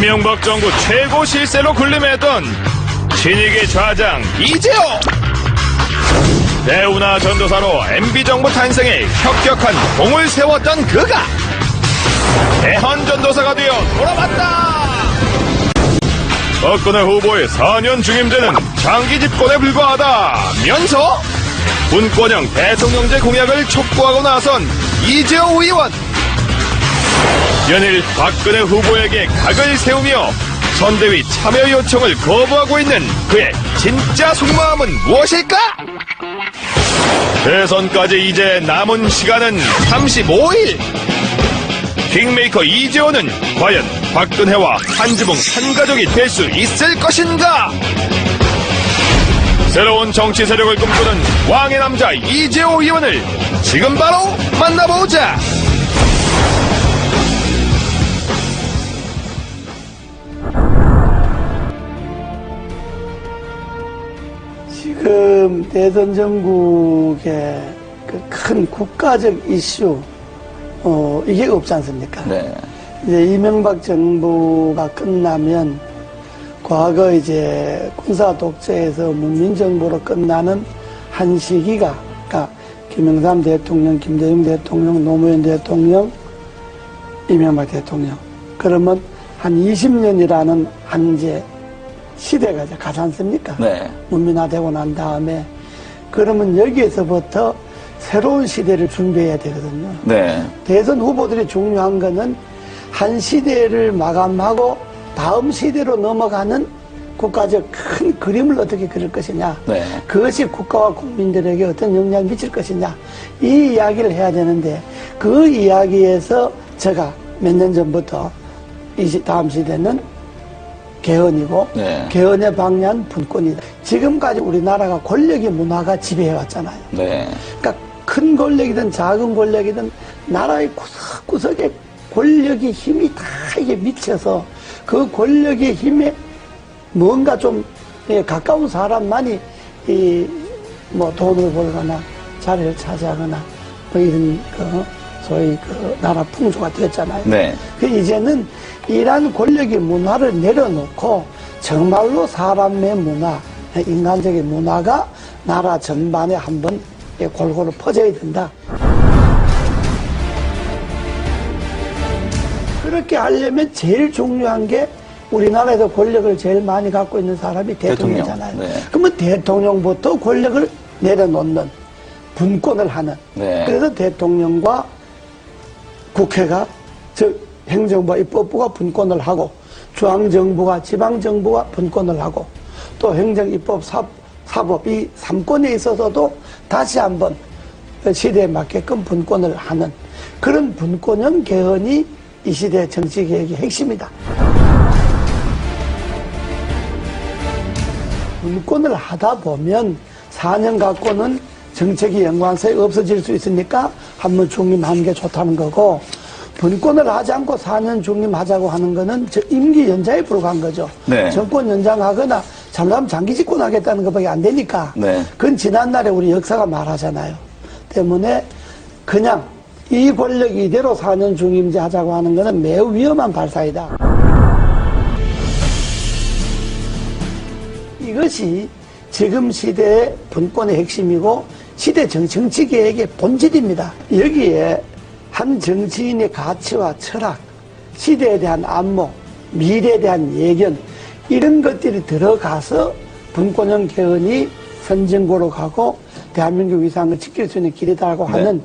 이명박 정부 최고 실세로 군림했던 신익의 좌장 이재호. 대우나 전도사로 MB정부 탄생에 혁혁한 공을 세웠던 그가 대헌전도사가 되어 돌아왔다. 박근혜 후보의 4년 중임제는 장기 집권에 불과하다면서 분권형 대통령제 공약을 촉구하고 나선 이재호 의원. 연일 박근혜 후보에게 각을 세우며 선대위 참여 요청을 거부하고 있는 그의 진짜 속마음은 무엇일까? 대선까지 이제 남은 시간은 35일. 킹메이커 이재호는 과연 박근혜와 한지붕 한가족이 될 수 있을 것인가? 새로운 정치 세력을 꿈꾸는 왕의 남자 이재호 의원을 지금 바로 만나보자. 지금 대선 전국의 그 큰 국가적 이슈, 이게 없지 않습니까? 네. 이제 이명박 정부가 끝나면 과거 이제 군사 독재에서 문민정부로 끝나는 한 시기가, 그러니까 김영삼 대통령, 김대중 대통령, 노무현 대통령, 이명박 대통령. 그러면 한 20년이라는 한 이제 시대가 이제 가지 않습니까? 네. 문민화되고 난 다음에. 그러면 여기에서부터 새로운 시대를 준비해야 되거든요. 네. 대선 후보들이 중요한 거는 한 시대를 마감하고 다음 시대로 넘어가는 국가적 큰 그림을 어떻게 그릴 것이냐. 네. 그것이 국가와 국민들에게 어떤 영향을 미칠 것이냐. 이 이야기를 해야 되는데 그 이야기에서 제가 몇 년 전부터 다음 시대는 개헌이고 네. 개헌의 방향 분권이다. 지금까지 우리나라가 권력의 문화가 지배해왔잖아요. 네. 그러니까 큰 권력이든 작은 권력이든 나라의 구석구석에 권력의 힘이 다 이게 미쳐서 그 권력의 힘에 뭔가 좀 가까운 사람만이 뭐 돈을 벌거나 자리를 차지하거나 뭐 이런 소위 나라 풍조가 되었잖아요. 네. 이제는 이러한 권력의 문화를 내려놓고 정말로 사람의 문화, 인간적인 문화가 나라 전반에 한번 골고루 퍼져야 된다. 그렇게 하려면 제일 중요한 게 우리나라에서 권력을 제일 많이 갖고 있는 사람이 대통령이잖아요. 네. 그러면 대통령부터 권력을 내려놓는 분권을 하는. 네. 그래서 대통령과 국회가 즉 행정부와 입법부가 분권을 하고 중앙정부가 지방정부가 분권을 하고 또 행정, 입법, 사법 이 3권에 있어서도 다시 한번 시대에 맞게끔 분권을 하는 그런 분권형 개헌이 이 시대 정치개혁의 핵심이다. 분권을 하다 보면 4년 갖고는 정책이 연관성이 없어질 수 있으니까 한번 중임하는 게 좋다는 거고 분권을 하지 않고 4년 중임하자고 하는 거는 임기 연장에 불과한 거죠. 네. 정권 연장하거나 잘나면 장기 집권하겠다는 것밖에 안 되니까 네. 그건 지난날에 우리 역사가 말하잖아요. 때문에 그냥 이 권력 이대로 4년 중임제 하자고 하는 거는 매우 위험한 발상이다. 이것이 지금 시대의 분권의 핵심이고 시대 정치개혁의 본질입니다. 여기에 한 정치인의 가치와 철학, 시대에 대한 안목, 미래에 대한 예견 이런 것들이 들어가서 분권형 개헌이 선진국으로 가고 대한민국 위상을 지킬 수 있는 길이다라고 하는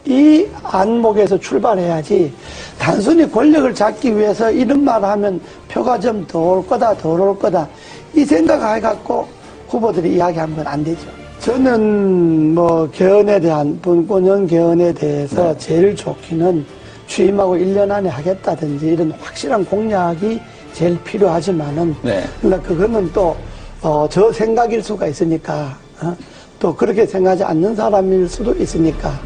이 안목에서 출발해야지 단순히 권력을 잡기 위해서 이런 말을 하면 표가 좀 더 올 거다 덜 올 거다 이 생각을 해갖고 후보들이 이야기하면 건 안 되죠. 저는 뭐 개헌에 대한 분권형 개헌에 대해서 제일 좋기는 취임하고 1년 안에 하겠다든지 이런 확실한 공약이 제일 필요하지만은 그러니까 그거는 또 저 생각일 수가 있으니까 또 그렇게 생각하지 않는 사람일 수도 있으니까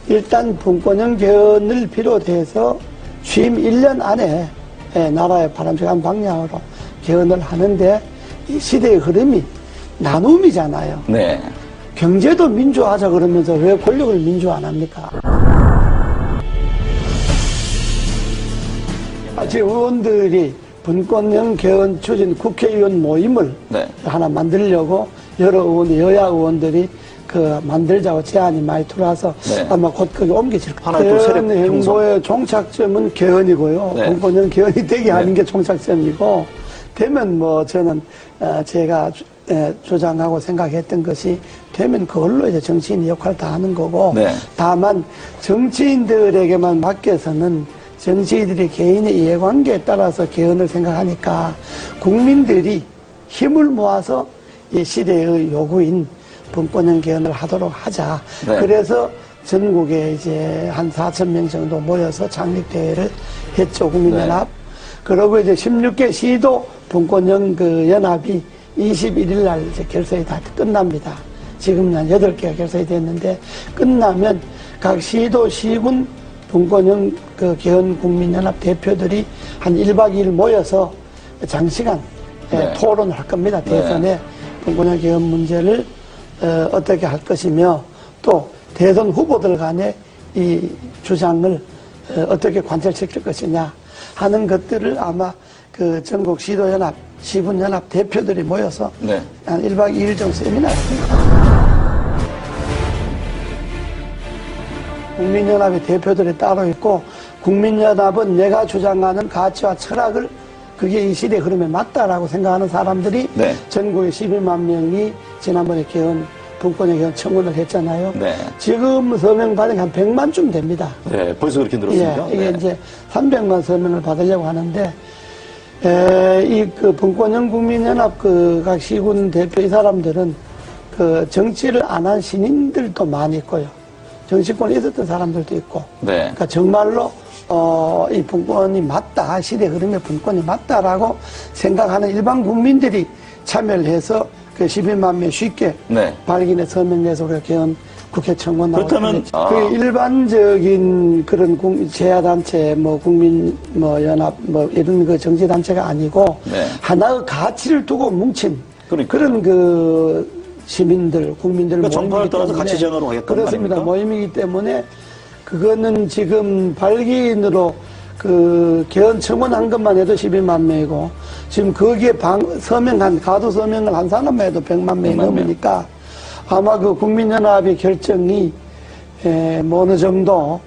일단 분권형 개헌을 비롯해서 취임 1년 안에 나라의 바람직한 방향으로 개헌을 하는데 이 시대의 흐름이 나눔이잖아요. 경제도 민주화하자 그러면서 왜 권력을 민주화 안 합니까? 지금 의원들이 분권형 개헌 추진 국회의원 모임을 네. 하나 만들려고 여러 의원, 여야 의원들이 만들자고 제안이 많이 들어와서 네. 아마 곧 거기 옮겨질 거예요. 하나의 또 세력 개헌 행보의 종착점은 개헌이고요. 네. 분권형 개헌이 되게 하는 네. 게 종착점이고, 되면 저는 제가 주장하고 생각했던 것이 되면 그걸로 이제 정치인의 역할을 다 하는 거고, 네. 다만 정치인들에게만 맡겨서는 정치인들이 개인의 이해관계에 따라서 개헌을 생각하니까 국민들이 힘을 모아서 이 시대의 요구인 분권형 개헌을 하도록 하자. 네. 그래서 전국에 이제 한 4,000명 정도 모여서 창립대회를 했죠, 국민연합. 네. 그러고 이제 16개 시도 분권형 연합이 21일 날 이제 결성이 다 끝납니다. 지금 한 8개가 결성이 됐는데, 끝나면 각 시도, 시군 분권형 개헌 국민연합 대표들이 한 1박 2일 모여서 장시간 네. 토론을 할 겁니다. 대선에 네. 분권형 개헌 문제를 어떻게 할 것이며, 또 대선 후보들 간의 이 주장을 어떻게 관철시킬 것이냐 하는 것들을 아마 전국 시도연합, 시군연합 대표들이 모여서 네. 한 1박 2일 정도 세미나를 합니다. 국민연합의 대표들이 따로 있고, 국민연합은 내가 주장하는 가치와 철학을 그게 이 시대 흐름에 맞다라고 생각하는 사람들이 네. 전국에 12만 명이 지난번에 분권형 개헌 청원을 했잖아요. 네. 지금 서명 받은 게 한 100만쯤 됩니다. 네, 벌써 그렇게 늘었습니까? 예, 이게 네. 이제 300만 서명을 받으려고 하는데, 분권형 국민연합 각 시군 대표 이 사람들은 정치를 안 한 신인들도 많이 있고요. 정치권에 있었던 사람들도 있고. 네. 그러니까 정말로, 이 분권이 맞다. 시대 흐름의 분권이 맞다라고 생각하는 일반 국민들이 참여를 해서 12만 명 쉽게 네. 발견해 서명해서 우리가 개헌 국회 청원 나오고. 그렇다면, 일반적인 그런 제야단체, 연합, 이런 정치단체가 아니고, 네. 하나의 가치를 두고 뭉친 그러니까요. 그런 시민들, 국민들 그러니까 정파를 모임이기 떠나서 때문에 가치 제안으로 하겠다는 그렇습니다. 말입니까? 모임이기 때문에 그거는 지금 발기인으로 개헌 청원한 것만 해도 12만 명이고, 지금 거기에 가두 서명을 한 사람만 해도 100만 명이 100만 명. 넘으니까 아마 국민연합의 결정이 어느 정도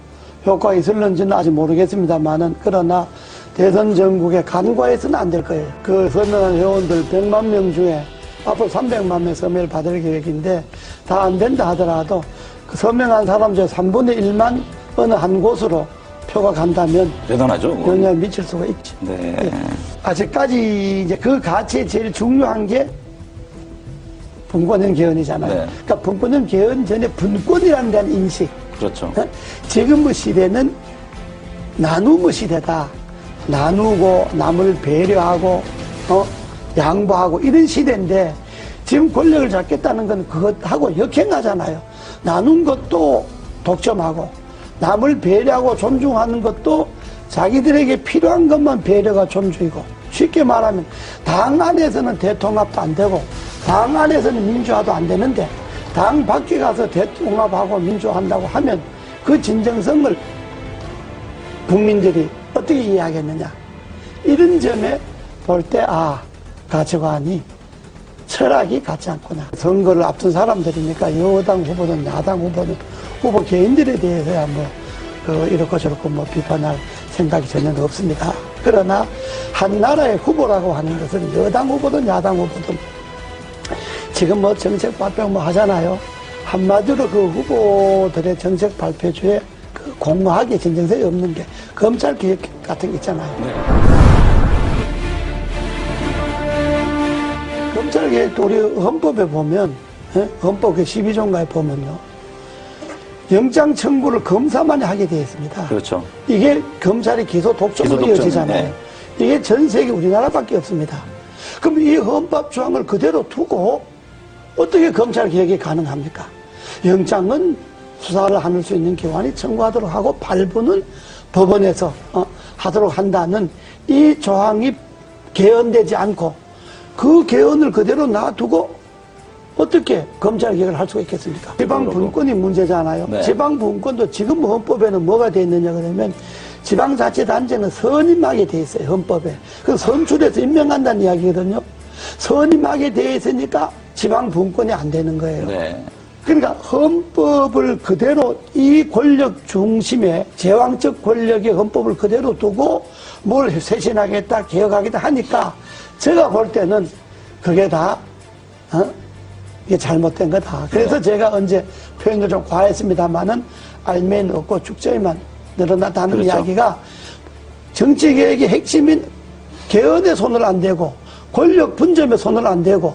효과가 있을는지는 아직 모르겠습니다만은, 그러나 대선 전국에 간과해서는 안 될 거예요. 서명한 회원들 100만 명 중에 앞으로 300만 명 서명을 받을 계획인데, 다 안 된다 하더라도 서명한 사람 중에 3분의 1만 어느 한 곳으로 표가 간다면 대단하죠. 그건. 영향을 미칠 수가 있죠. 네. 예. 아직까지 이제 그 가치에 제일 중요한 게 분권형 개헌이잖아요. 네. 그러니까 분권형 개헌 전에 분권이라는 데한 인식. 그렇죠. 지금의 시대는 나눔의 시대다. 나누고 남을 배려하고 양보하고 이런 시대인데, 지금 권력을 잡겠다는 건 그것하고 역행하잖아요. 나눈 것도 독점하고 남을 배려하고 존중하는 것도 자기들에게 필요한 것만 배려가 존중이고, 쉽게 말하면 당 안에서는 대통합도 안 되고 당 안에서는 민주화도 안 되는데, 당 밖에 가서 대통합하고 민주화한다고 하면 그 진정성을 국민들이 어떻게 이해하겠느냐. 이런 점에 볼 때 가치관이, 철학이 같지 않구나. 선거를 앞둔 사람들이니까 여당 후보든 야당 후보든 후보 개인들에 대해서야 이렇고 저렇고 비판할 생각이 전혀 없습니다. 그러나 한 나라의 후보라고 하는 것은 여당 후보든 야당 후보든 지금 정책 발표 하잖아요. 한마디로 그 후보들의 정책 발표주에 공허하게 진정성이 없는 게 검찰 개혁 같은 게 있잖아요. 네. 검찰 개혁도 우리 헌법에 보면, 헌법 12조인가에 보면요, 영장 청구를 검사만이 하게 되어 있습니다. 그렇죠. 이게 검찰이 기소 독점으로 기소 독점, 이어지잖아요. 네. 이게 전 세계 우리나라밖에 없습니다. 그럼 이 헌법 조항을 그대로 두고 어떻게 검찰 개혁이 가능합니까? 영장은 수사를 할 수 있는 기관이 청구하도록 하고 발부는 법원에서 하도록 한다는 이 조항이 개헌되지 않고 그 개헌을 그대로 놔두고 어떻게 검찰 개혁을 할 수가 있겠습니까? 지방분권이 문제잖아요. 네. 지방분권도 지금 헌법에는 뭐가 되어 있느냐 그러면 지방자치단체는 선임하게 돼 있어요, 헌법에. 그 선출해서 임명한다는 이야기거든요. 선임하게 돼 있으니까 지방 분권이 안 되는 거예요. 네. 그러니까 헌법을 그대로 이 권력 중심의 제왕적 권력의 헌법을 그대로 두고 뭘 쇄신하겠다, 개혁하겠다 하니까 제가 볼 때는 그게 다, 이게 잘못된 거다. 그래서 제가 언제 표현을 좀 과했습니다만은 알면 없고 축제에만 늘어났다는 그렇죠. 이야기가 정치개혁의 핵심인 개헌에 손을 안 대고 권력 분점에 손을 안 대고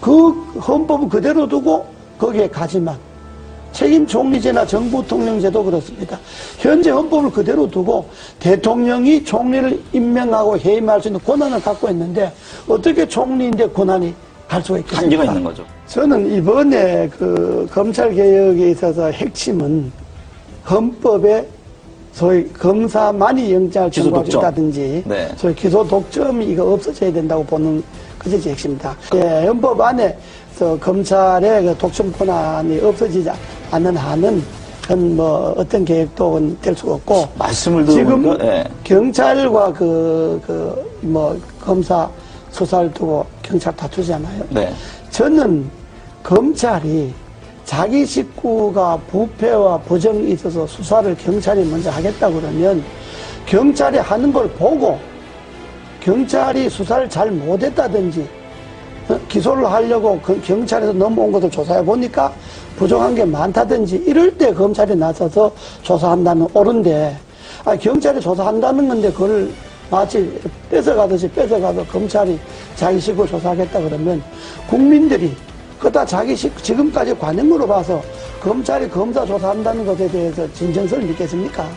그 헌법을 그대로 두고 거기에 가지만 책임 총리제나 정부 통령제도 그렇습니다. 현재 헌법을 그대로 두고 대통령이 총리를 임명하고 해임할 수 있는 권한을 갖고 있는데 어떻게 총리인데 권한이 갈 수가 있겠습니까? 한계가 있는 거죠. 저는 이번에 그 검찰개혁에 있어서 핵심은 헌법에 소위 검사만이 영장을 기소 청구할 수 독점. 있다든지 네. 소위 기소 독점이 이거 없어져야 된다고 보는 것이 핵심이다. 예, 헌법 안에서 검찰의 그 독점 권한이 없어지지 않는 한은 그건 뭐 어떤 계획도 될 수가 없고 말씀을 지금 들어보니까 예. 경찰과 뭐 검사 수사를 두고 경찰 다투잖아요. 네. 저는 검찰이 자기 식구가 부패와 부정이 있어서 수사를 경찰이 먼저 하겠다 그러면 경찰이 하는 걸 보고 경찰이 수사를 잘 못했다든지 기소를 하려고 경찰에서 넘어온 것을 조사해 보니까 부정한 게 많다든지 이럴 때 검찰이 나서서 조사한다는 옳은데 경찰이 조사한다는 건데 그걸 마치 뺏어가서 검찰이 자기 식구 조사하겠다 그러면 국민들이 그다 자기 지금까지 관행으로 봐서 검찰이 검사 조사한다는 것에 대해서 진정성을 믿겠습니까?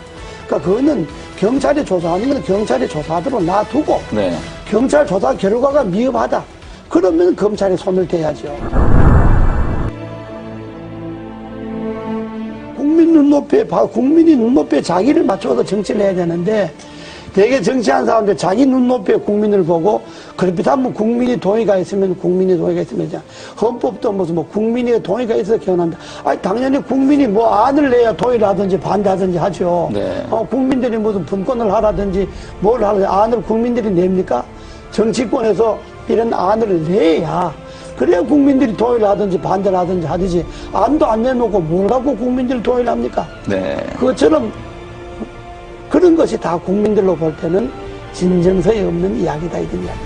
그러니까 그거는 경찰이 조사하는 건 경찰이 조사하도록 놔두고 네. 경찰 조사 결과가 미흡하다. 그러면 검찰이 손을 대야죠. 국민이 눈높이에 자기를 맞춰서 정치를 해야 되는데 되게 정치한 사람들 자기 눈높이에 국민을 보고 그렇다면 국민이 동의가 있으면 이제 헌법도 무슨 뭐 국민의 동의가 있어서 개헌한다. 아니 당연히 국민이 뭐 안을 내야 동의를 하든지 반대하든지 하죠. 네. 국민들이 무슨 분권을 하라든지 뭘 하라든지 안을 국민들이 냅니까? 정치권에서 이런 안을 내야 그래야 국민들이 동의를 하든지 반대를 하든지 하듯이 안도 안 내놓고 뭘 갖고 국민들이 동의를 합니까? 네. 그것처럼 그런 것이 다 국민들로 볼 때는 진정성이 없는 이야기다 이런 이야기.